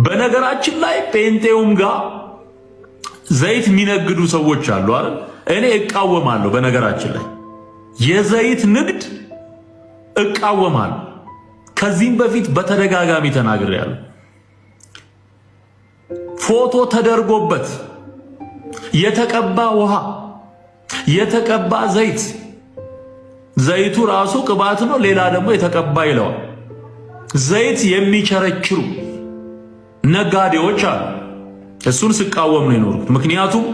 በነገራችን ላይ ጴንጤውም ጋር ዘይት የሚነግዱ ሰዎች አሉ አይደል? እኔ እቃወማለሁ። በነገራችን ላይ የዘይት ንግድ እቃወማለሁ። ከዚህም በፊት በተደጋጋሚ ተናግሬያለሁ። ፎቶ ተደርጎበት የተቀባ ውሃ፣ የተቀባ ዘይት፣ ዘይቱ ራሱ ቅባት ነው፣ ሌላ ደግሞ የተቀባ ይለዋል። ዘይት የሚቸረችሩ ነጋዴዎች አሉ። እሱን ስቃወም ነው የኖርኩት። ምክንያቱም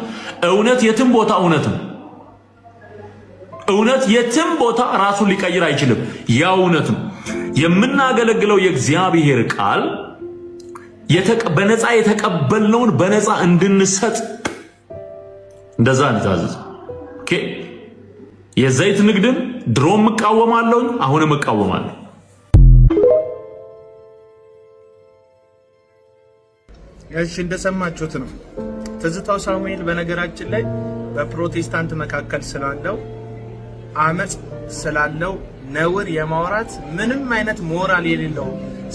እውነት የትም ቦታ እውነት ነው። እውነት የትም ቦታ ራሱን ሊቀይር አይችልም። ያ እውነት ነው። የምናገለግለው የእግዚአብሔር ቃል በነፃ የተቀበልነውን በነፃ እንድንሰጥ እንደዛ እንታዘዝ። ኦኬ። የዘይት ንግድን ድሮም እቃወማለሁ፣ አሁንም እቃወማለሁ። እሺ እንደሰማችሁት ነው። ትዝታው ሳሙኤል በነገራችን ላይ በፕሮቴስታንት መካከል ስላለው አመጽ ስላለው ነውር የማውራት ምንም አይነት ሞራል የሌለው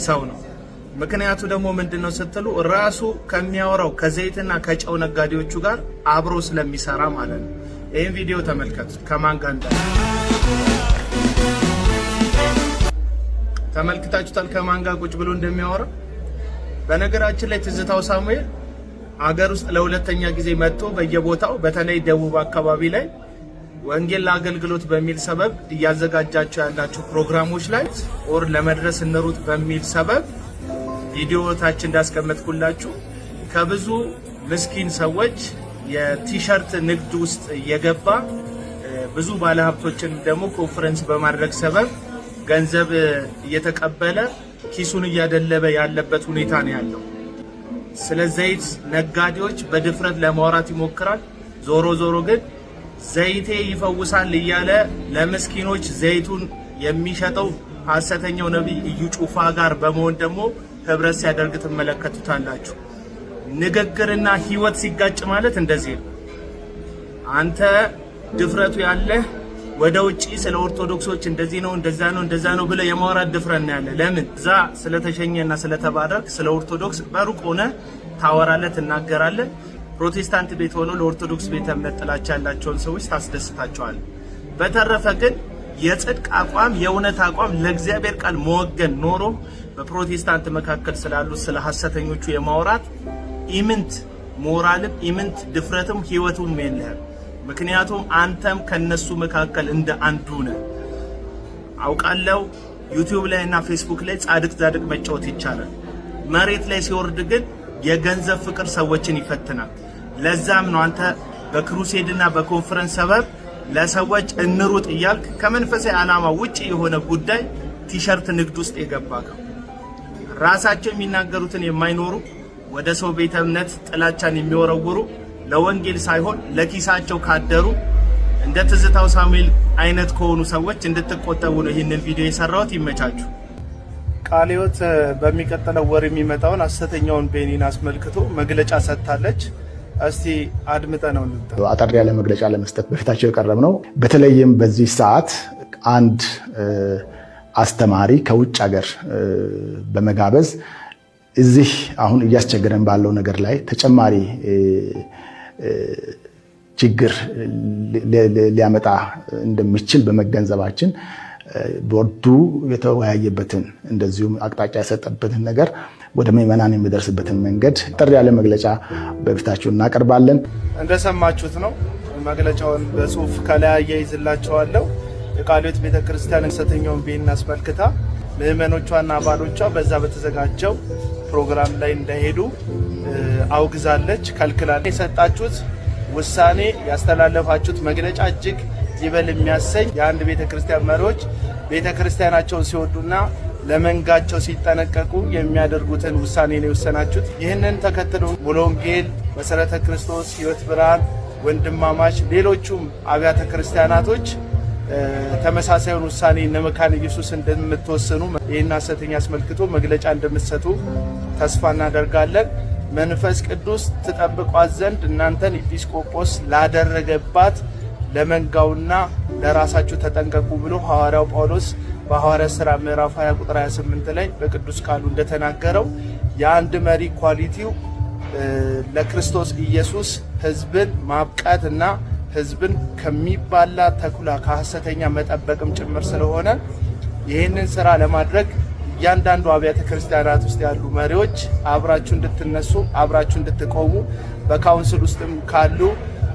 ሰው ነው። ምክንያቱ ደግሞ ምንድነው ስትሉ ራሱ ከሚያወራው ከዘይትና ከጨው ነጋዴዎቹ ጋር አብሮ ስለሚሰራ ማለት ነው። ይህን ቪዲዮ ተመልከቱ። ከማን ጋር እንዳለ ተመልክታችሁታል። ከማን ጋር ቁጭ ብሎ እንደሚያወራ። በነገራችን ላይ ትዝታው ሳሙኤል አገር ውስጥ ለሁለተኛ ጊዜ መጥቶ በየቦታው በተለይ ደቡብ አካባቢ ላይ ወንጌል ለአገልግሎት በሚል ሰበብ እያዘጋጃቸው ያላቸው ፕሮግራሞች ላይ ኦር ለመድረስ እንሩጥ በሚል ሰበብ ቪዲዮታችን እንዳስቀመጥኩላችሁ ከብዙ ምስኪን ሰዎች የቲሸርት ንግድ ውስጥ የገባ ብዙ ባለሀብቶችን ደግሞ ኮንፈረንስ በማድረግ ሰበብ ገንዘብ እየተቀበለ ኪሱን እያደለበ ያለበት ሁኔታ ነው ያለው። ስለ ዘይት ነጋዴዎች በድፍረት ለማውራት ይሞክራል። ዞሮ ዞሮ ግን ዘይቴ ይፈውሳል እያለ ለምስኪኖች ዘይቱን የሚሸጠው ሐሰተኛው ነብይ እዩ ጩፋ ጋር በመሆን ደግሞ ህብረት ሲያደርግ ትመለከቱታላችሁ። ንግግርና ህይወት ሲጋጭ ማለት እንደዚህ ነው። አንተ ድፍረቱ ያለህ ወደ ውጪ ስለ ኦርቶዶክሶች እንደዚህ ነው እንደዛ ነው ብለ የማውራት ድፍረት ነው ያለ። ለምን እዛ ስለተሸኘና ስለተባረክ ስለ ኦርቶዶክስ በሩቅ ሆነ ታወራለህ፣ ትናገራለህ። ፕሮቴስታንት ቤት ሆኖ ለኦርቶዶክስ ቤተ እምነት ጥላቻ ያላቸውን ሰዎች ታስደስታቸዋለህ። በተረፈ ግን የጽድቅ አቋም የእውነት አቋም ለእግዚአብሔር ቃል መወገን ኖሮ በፕሮቴስታንት መካከል ስላሉ ስለ ሐሰተኞቹ የማውራት ኢምንት ሞራልም ኢምንት ድፍረትም ህይወቱም የለህም። ምክንያቱም አንተም ከነሱ መካከል እንደ አንዱ ነህ። አውቃለሁ ዩቲዩብ ላይ እና ፌስቡክ ላይ ጻድቅ መጫወት ይቻላል። መሬት ላይ ሲወርድ ግን የገንዘብ ፍቅር ሰዎችን ይፈትናል። ለዛም ነው አንተ በክሩሴድና በኮንፈረንስ ሰበብ ለሰዎች እንሩጥ እያልክ ከመንፈሳዊ ዓላማ ውጪ የሆነ ጉዳይ ቲሸርት ንግድ ውስጥ የገባከው። ራሳቸው የሚናገሩትን የማይኖሩ ወደ ሰው ቤተ እምነት ጥላቻን የሚወረውሩ ለወንጌል ሳይሆን ለኪሳቸው ካደሩ እንደ ትዝታው ሳሙኤል አይነት ከሆኑ ሰዎች እንድትቆጠቡ ነው ይህንን ቪዲዮ የሰራሁት። ይመቻችሁ። ቃለ ሕይወት በሚቀጥለው ወር የሚመጣውን ሐሰተኛውን ቤኒን አስመልክቶ መግለጫ ሰጥታለች። እስቲ አድምጠነው እንምጣ። አጠር ያለ መግለጫ ለመስጠት በፊታቸው የቀረብ ነው። በተለይም በዚህ ሰዓት አንድ አስተማሪ ከውጭ ሀገር በመጋበዝ እዚህ አሁን እያስቸገረን ባለው ነገር ላይ ተጨማሪ ችግር ሊያመጣ እንደሚችል በመገንዘባችን ቦርዱ የተወያየበትን እንደዚሁም አቅጣጫ የሰጠበትን ነገር ወደ ምዕመናን የሚደርስበትን መንገድ ጥሪ ያለ መግለጫ በፊታችሁ እናቀርባለን። እንደሰማችሁት ነው። መግለጫውን በጽሁፍ ከላይ አያይዝላችኋለሁ። የቃለ ሕይወት ቤተክርስቲያን ሐሰተኛውን ቤን አስመልክታ ምዕመኖቿና አባሎቿ በዛ በተዘጋጀው ፕሮግራም ላይ እንዳይሄዱ አውግዛለች፣ ከልክላለች። የሰጣችሁት ውሳኔ ያስተላለፋችሁት መግለጫ እጅግ ይበል የሚያሰኝ የአንድ ቤተክርስቲያን መሪዎች ቤተክርስቲያናቸውን ሲወዱና ለመንጋቸው ሲጠነቀቁ የሚያደርጉትን ውሳኔ ነው የወሰናችሁት። ይህንን ተከትሎ ሙሉ ወንጌል፣ መሰረተ ክርስቶስ፣ ሕይወት ብርሃን፣ ወንድማማች ሌሎቹም አብያተ ክርስቲያናቶች ተመሳሳዩን ውሳኔ እነመካነ ኢየሱስ እንደምትወስኑ ይህን ሐሰተኛ አስመልክቶ መግለጫ እንደምትሰጡ ተስፋ እናደርጋለን። መንፈስ ቅዱስ ትጠብቋት ዘንድ እናንተን ኤጲስቆጶስ ላደረገባት ለመንጋውና ለራሳችሁ ተጠንቀቁ ብሎ ሐዋርያው ጳውሎስ በሐዋርያት ሥራ ምዕራፍ 20 ቁጥር 28 ላይ በቅዱስ ቃሉ እንደተናገረው የአንድ መሪ ኳሊቲው ለክርስቶስ ኢየሱስ ህዝብን ማብቃትና ህዝብን ከሚባላ ተኩላ ከሐሰተኛ መጠበቅም ጭምር ስለሆነ ይህንን ስራ ለማድረግ እያንዳንዱ አብያተ ክርስቲያናት ውስጥ ያሉ መሪዎች አብራችሁ እንድትነሱ አብራችሁ እንድትቆሙ በካውንስል ውስጥም ካሉ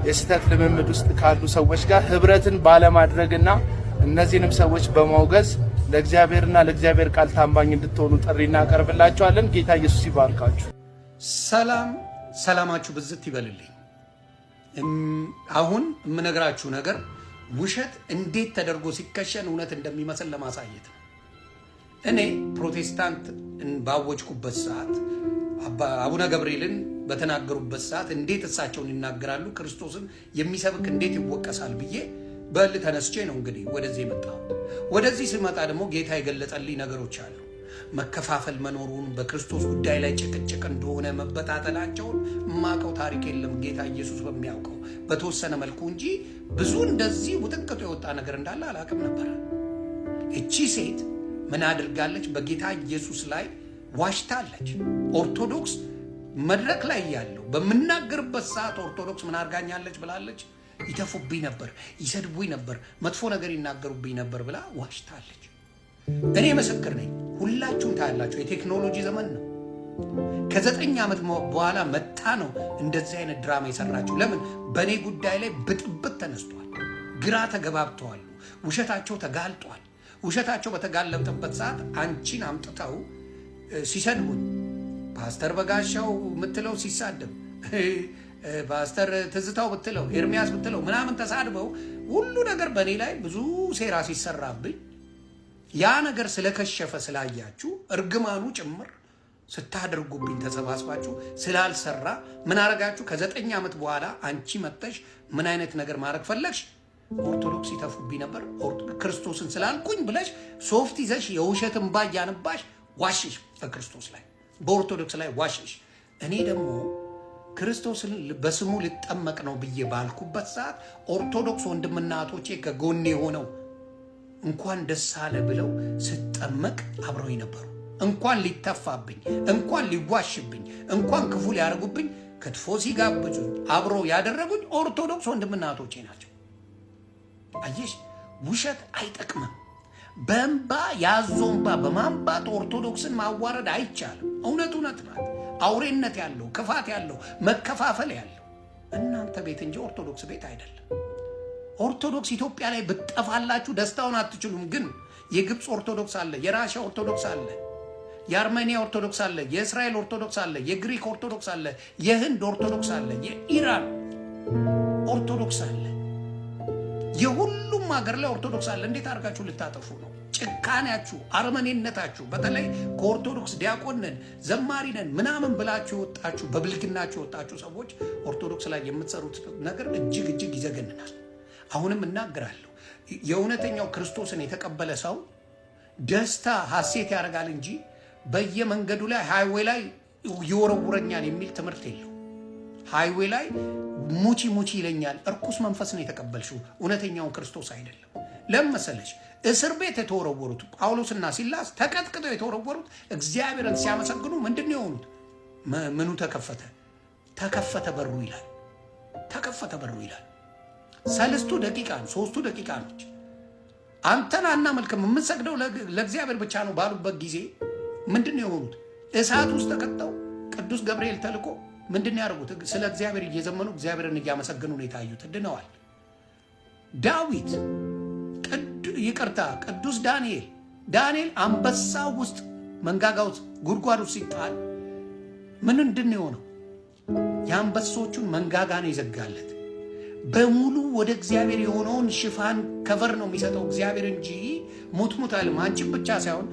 የስተት ልምምድ ውስጥ ካሉ ሰዎች ጋር ህብረትን ባለማድረግና እነዚህንም ሰዎች በማውገዝ ለእግዚአብሔርና ለእግዚአብሔር ቃል ታማኝ እንድትሆኑ ጥሪ እናቀርብላችኋለን። ጌታ ኢየሱስ ይባርካችሁ። ሰላማችሁ ብዝት ይበልልኝ። አሁን የምነግራችሁ ነገር ውሸት እንዴት ተደርጎ ሲከሸን እውነት እንደሚመስል ለማሳየት ነው። እኔ ፕሮቴስታንት ባወጅኩበት ሰዓት አቡነ ገብርኤልን በተናገሩበት ሰዓት እንዴት እሳቸውን ይናገራሉ፣ ክርስቶስን የሚሰብክ እንዴት ይወቀሳል ብዬ በል ተነስቼ ነው እንግዲህ ወደዚህ የመጣሁት። ወደዚህ ስመጣ ደግሞ ጌታ የገለጸልኝ ነገሮች አሉ። መከፋፈል መኖሩን፣ በክርስቶስ ጉዳይ ላይ ጭቅጭቅ እንደሆነ፣ መበታተናቸውን የማውቀው ታሪክ የለም ጌታ ኢየሱስ በሚያውቀው በተወሰነ መልኩ እንጂ ብዙ እንደዚህ ውጥንቅጡ የወጣ ነገር እንዳለ አላውቅም ነበረ። እቺ ሴት ምን አድርጋለች? በጌታ ኢየሱስ ላይ ዋሽታለች። ኦርቶዶክስ መድረክ ላይ ያለው በምናገርበት ሰዓት ኦርቶዶክስ ምን አድርጋኛለች ብላለች? ይተፉብኝ ነበር፣ ይሰድቡኝ ነበር፣ መጥፎ ነገር ይናገሩብኝ ነበር ብላ ዋሽታለች። እኔ ምስክር ነኝ። ሁላችሁም ታያላችሁ። የቴክኖሎጂ ዘመን ነው። ከ9 ዓመት በኋላ መጣ ነው እንደዚህ አይነት ድራማ የሰራችው። ለምን? በእኔ ጉዳይ ላይ ብጥብጥ ተነስቷል። ግራ ተገባብተዋል። ውሸታቸው ተጋልጧል። ውሸታቸው በተጋለጠበት ሰዓት አንቺን አምጥተው ሲሰድቡኝ፣ ፓስተር በጋሻው ምትለው ሲሳደብ፣ ፓስተር ትዝታው ብትለው፣ ኤርሚያስ ብትለው ምናምን ተሳድበው ሁሉ ነገር በእኔ ላይ ብዙ ሴራ ሲሰራብኝ ያ ነገር ስለከሸፈ ስላያችሁ እርግማኑ ጭምር ስታደርጉብኝ ተሰባስባችሁ ስላልሰራ ምን አረጋችሁ? ከ9 ዓመት በኋላ አንቺ መጥተሽ ምን አይነት ነገር ማድረግ ፈለግሽ? ኦርቶዶክስ ይተፉብኝ ነበር ክርስቶስን ስላልኩኝ ብለሽ ሶፍት ይዘሽ የውሸት እንባ እያነባሽ ዋሽሽ። በክርስቶስ ላይ በኦርቶዶክስ ላይ ዋሽሽ። እኔ ደግሞ ክርስቶስን በስሙ ልጠመቅ ነው ብዬ ባልኩበት ሰዓት ኦርቶዶክስ ወንድምና እህቶቼ ከጎኔ ሆነው እንኳን ደስ አለ ብለው ስጠመቅ አብረውኝ ነበሩ። እንኳን ሊተፋብኝ፣ እንኳን ሊዋሽብኝ፣ እንኳን ክፉ ሊያደርጉብኝ ክትፎ ሲጋብዙኝ አብረው ያደረጉኝ ኦርቶዶክስ ወንድምና እህቶቼ ናቸው። አየሽ፣ ውሸት አይጠቅምም። በእንባ ያዞ እንባ በማንባት ኦርቶዶክስን ማዋረድ አይቻልም። እውነት እውነት ናት። አውሬነት ያለው ክፋት ያለው መከፋፈል ያለው እናንተ ቤት እንጂ ኦርቶዶክስ ቤት አይደለም። ኦርቶዶክስ ኢትዮጵያ ላይ ብትጠፋላችሁ ደስታውን አትችሉም። ግን የግብፅ ኦርቶዶክስ አለ፣ የራሽያ ኦርቶዶክስ አለ፣ የአርሜኒያ ኦርቶዶክስ አለ፣ የእስራኤል ኦርቶዶክስ አለ፣ የግሪክ ኦርቶዶክስ አለ፣ የህንድ ኦርቶዶክስ አለ፣ የኢራን ኦርቶዶክስ አለ። የሁሉም ሀገር ላይ ኦርቶዶክስ አለ። እንዴት አድርጋችሁ ልታጠፉ ነው? ጭካኔያችሁ፣ አረመኔነታችሁ፣ በተለይ ከኦርቶዶክስ ዲያቆን ነን ዘማሪ ነን ምናምን ብላችሁ ወጣችሁ፣ በብልግናችሁ ወጣችሁ ሰዎች ኦርቶዶክስ ላይ የምትሰሩት ነገር እጅግ እጅግ ይዘገንናል። አሁንም እናገራለሁ፣ የእውነተኛው ክርስቶስን የተቀበለ ሰው ደስታ ሐሴት ያደርጋል እንጂ በየመንገዱ ላይ ሃይዌ ላይ ይወረውረኛል የሚል ትምህርት የለው። ሃይዌ ላይ ሙቺ ሙቺ ይለኛል። እርኩስ መንፈስ ነው የተቀበልሽው፣ እውነተኛውን ክርስቶስ አይደለም። ለምን መሰለሽ? እስር ቤት የተወረወሩት ጳውሎስና ሲላስ ተቀጥቅጠው የተወረወሩት እግዚአብሔርን ሲያመሰግኑ ምንድን ነው የሆኑት? ምኑ ተከፈተ? ተከፈተ በሩ ይላል። ተከፈተ በሩ ይላል። 3 ደቂቃ ነው፣ 3 ደቂቃ ነች። አንተን አናመልክም የምንሰግደው ለእግዚአብሔር ብቻ ነው ባሉበት ጊዜ ምንድን ነው የሆኑት? እሳት ውስጥ ተቀጠው ቅዱስ ገብርኤል ተልኮ ምንድን ያደርጉት? ስለ እግዚአብሔር እየዘመኑ እግዚአብሔርን እያመሰገኑ ነው የታዩት። ድነዋል። ዳዊት ቅዱስ ዳንኤል አንበሳ ውስጥ መንጋጋ ውስጥ ጉድጓድ ውስጥ ሲጣል ምንድን ነው የሆነው? የአንበሶቹን መንጋጋ ነው የዘጋለት። በሙሉ ወደ እግዚአብሔር የሆነውን ሽፋን ከቨር ነው የሚሰጠው እግዚአብሔር እንጂ ሙትሙት አይልም። አንቺን ብቻ ሳይሆን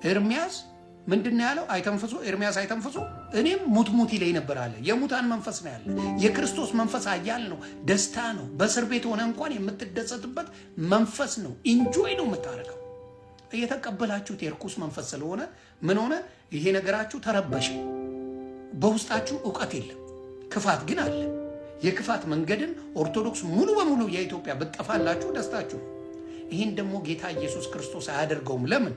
ኤርሚያስ ምንድን ነው ያለው? አይተንፍሱ፣ ኤርሚያስ አይተንፍሱ፣ እኔም ሙትሙት ይለኝ ነበር አለ። የሙታን መንፈስ ነው ያለ። የክርስቶስ መንፈስ አያል ነው፣ ደስታ ነው። በእስር ቤት ሆነ እንኳን የምትደሰትበት መንፈስ ነው። ኢንጆይ ነው የምታደርገው። እየተቀበላችሁት የርኩስ መንፈስ ስለሆነ ምን ሆነ? ይሄ ነገራችሁ ተረበሸ። በውስጣችሁ እውቀት የለም፣ ክፋት ግን አለ። የክፋት መንገድን ኦርቶዶክስ ሙሉ በሙሉ የኢትዮጵያ ብትጠፋላችሁ ደስታችሁ። ይህን ደግሞ ጌታ ኢየሱስ ክርስቶስ አያደርገውም። ለምን?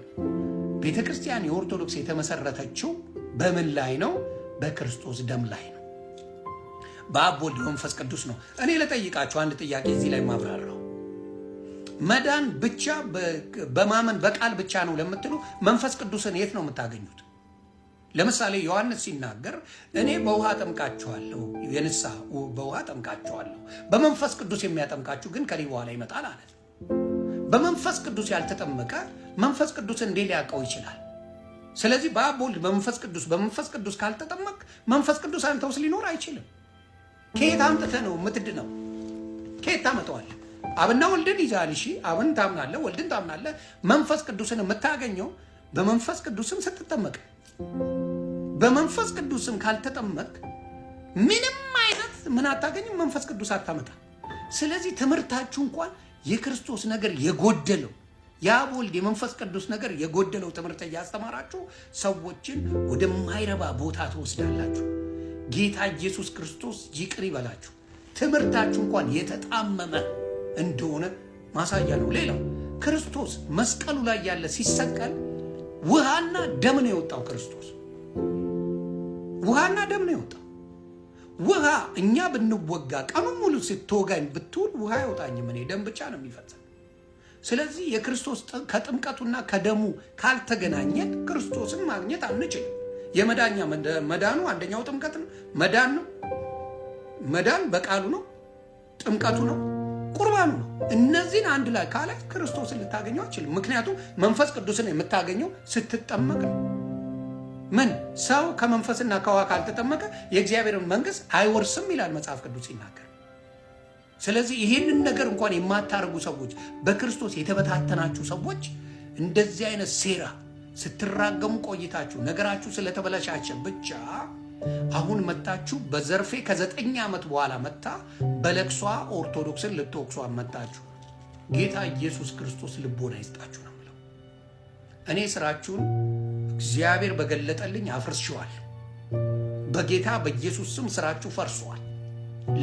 ቤተክርስቲያን የኦርቶዶክስ የተመሰረተችው በምን ላይ ነው? በክርስቶስ ደም ላይ ነው። በአብ ወልድ መንፈስ ቅዱስ ነው። እኔ ለጠይቃችሁ አንድ ጥያቄ እዚህ ላይ ማብራራው፣ መዳን ብቻ በማመን በቃል ብቻ ነው ለምትሉ መንፈስ ቅዱስን የት ነው የምታገኙት? ለምሳሌ ዮሐንስ ሲናገር እኔ በውሃ ጠምቃችኋለሁ፣ የንስሐ በውሃ ጠምቃችኋለሁ፣ በመንፈስ ቅዱስ የሚያጠምቃችሁ ግን ከኔ በኋላ ይመጣል አለ። በመንፈስ ቅዱስ ያልተጠመቀ መንፈስ ቅዱስን እንዴት ሊያውቀው ይችላል? ስለዚህ በአብ ወልድ በመንፈስ ቅዱስ ካልተጠመቅ መንፈስ ቅዱስ አንተ ውስጥ ሊኖር አይችልም። ከየት አምጥተህ ነው የምትድነው? ከየት ታመጣዋለህ? አብና ወልድን ይዛል። እሺ አብን ታምናለህ፣ ወልድን ታምናለህ። መንፈስ ቅዱስን የምታገኘው በመንፈስ ቅዱስም ስትጠመቅ። በመንፈስ ቅዱስም ካልተጠመቅ ምንም አይነት ምን አታገኝም፣ መንፈስ ቅዱስ አታመጣ። ስለዚህ ትምህርታችሁ እንኳን የክርስቶስ ነገር የጎደለው የአብ ወልድ የመንፈስ ቅዱስ ነገር የጎደለው ትምህርት እያስተማራችሁ ሰዎችን ወደማይረባ ቦታ ትወስዳላችሁ። ጌታ ኢየሱስ ክርስቶስ ይቅር ይበላችሁ። ትምህርታችሁ እንኳን የተጣመመ እንደሆነ ማሳያ ነው። ሌላው ክርስቶስ መስቀሉ ላይ ያለ ሲሰቀል ውሃና ደም ነው የወጣው። ክርስቶስ ውሃና ደም ነው የወጣው። ውሃ እኛ ብንወጋ ቀኑን ሙሉ ስትወጋኝ ብትውል ውሃ አይወጣኝም፣ እኔ ደም ብቻ ነው የሚፈጸም። ስለዚህ የክርስቶስ ከጥምቀቱና ከደሙ ካልተገናኘን ክርስቶስን ማግኘት አንችልም። የመዳኛ መዳኑ አንደኛው ጥምቀት ነው፣ መዳን ነው። መዳን በቃሉ ነው፣ ጥምቀቱ ነው፣ ቁርባኑ ነው። እነዚህን አንድ ላይ ካለ ክርስቶስን ልታገኘው አትችልም። ምክንያቱም መንፈስ ቅዱስን የምታገኘው ስትጠመቅ ነው። ምን ሰው ከመንፈስና ከውሃ ካልተጠመቀ የእግዚአብሔርን መንግስት አይወርስም ይላል መጽሐፍ ቅዱስ ሲናገር። ስለዚህ ይህንን ነገር እንኳን የማታደርጉ ሰዎች፣ በክርስቶስ የተበታተናችሁ ሰዎች እንደዚህ አይነት ሴራ ስትራገሙ ቆይታችሁ ነገራችሁ ስለተበላሻቸ ብቻ አሁን መጣችሁ በዘርፌ ከ9 ዓመት በኋላ መጣ በለቅሷ ኦርቶዶክስን ልትወቅሷ መጣችሁ። ጌታ ኢየሱስ ክርስቶስ ልቦና ይስጣችሁ ነው የምለው። እኔ ስራችሁን እግዚአብሔር በገለጠልኝ አፍርሼዋለሁ። በጌታ በኢየሱስ ስም ስራችሁ ፈርሷል።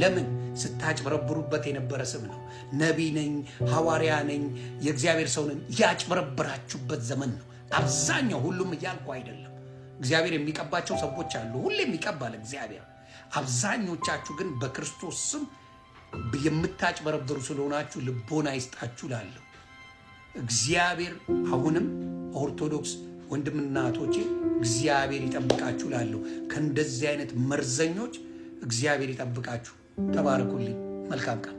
ለምን? ስታጭበረብሩበት የነበረ ስም ነው። ነቢይ ነኝ፣ ሐዋርያ ነኝ፣ የእግዚአብሔር ሰው ነኝ ያጭበረብራችሁበት ዘመን ነው። አብዛኛው ሁሉም እያልኩ አይደለም። እግዚአብሔር የሚቀባቸው ሰዎች አሉ፣ ሁሌም ይቀባል እግዚአብሔር። አብዛኞቻችሁ ግን በክርስቶስ ስም የምታጭበረብሩ ስለሆናችሁ ልቦና ይስጣችሁ ላለሁ እግዚአብሔር። አሁንም ኦርቶዶክስ ወንድምና እህቶቼ እግዚአብሔር ይጠብቃችሁ ላለሁ ከእንደዚህ አይነት መርዘኞች እግዚአብሔር ይጠብቃችሁ። ተባረኩልኝ። መልካም ቀን